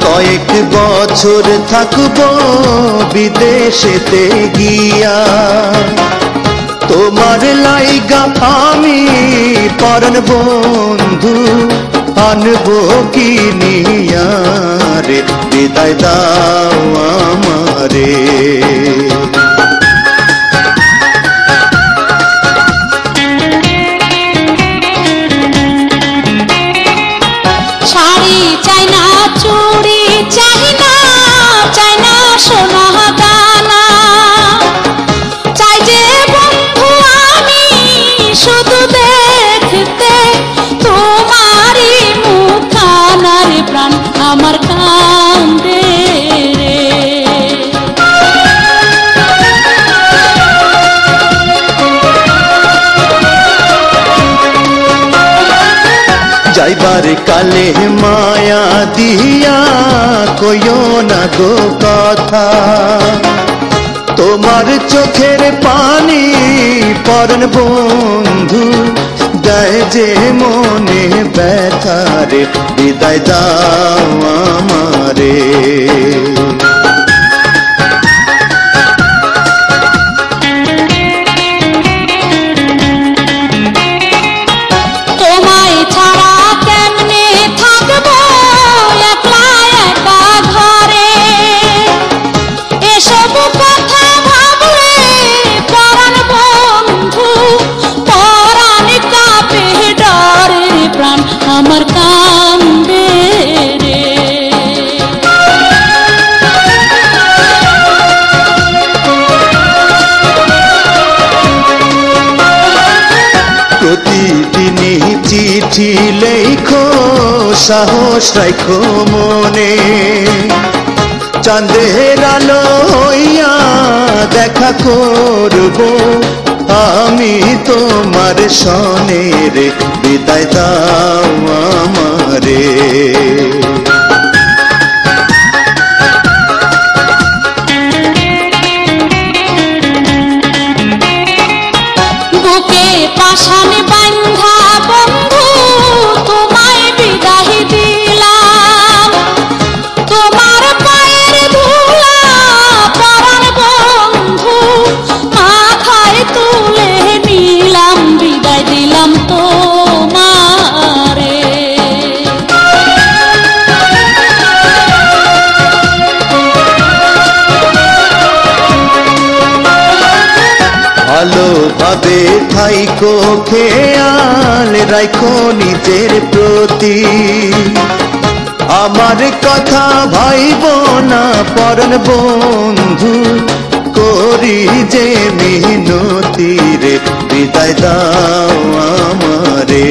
কয়েক বছর থাকবো বিদেশেতে গিয়া, তোমার লাইগা আমি পরাণ বন্ধু আনবো কিনিয়া রে, বিদায় দাও আমারে। শাড়ি চাই না, চুড়ি চাই না, চাই না সোনা দানা, চাই যে বন্ধু আমি শুধু দেখতে তোমারই মুখানার, প্রাণ আমার কান্দে রে। যাইবার কালে মায়া দিয়া কইও না গো কথা, তোমার চোখের পানি পরাণ বন্ধু দেয় যে মনে ব্যথা রে, বিদায় দাও আমারে। আমার কান্দে রে। প্রতিদিনই চিঠি লেখো, সাহস রাখো মনে, চাঁদের আলো হইয়া দেখা করব আমি তোমার সনে রে, বিদায় দাও আমারে। বুকে পাশান বান্ধা বন্ধু তোমায় বিদায় দিলাম, তোমার পায়ের ধুলা পরাণ বন্ধু মাথায় তুলে নিলাম, বিদায় দিলাম তোমারে। ভালোভাবে থাইকো, খেয়াল রাখো নিজের প্রতি, আমার কথা ভাইব না পরাণ বন্ধু, করি যে মিনতি রে, বিদায় দাও আমারে।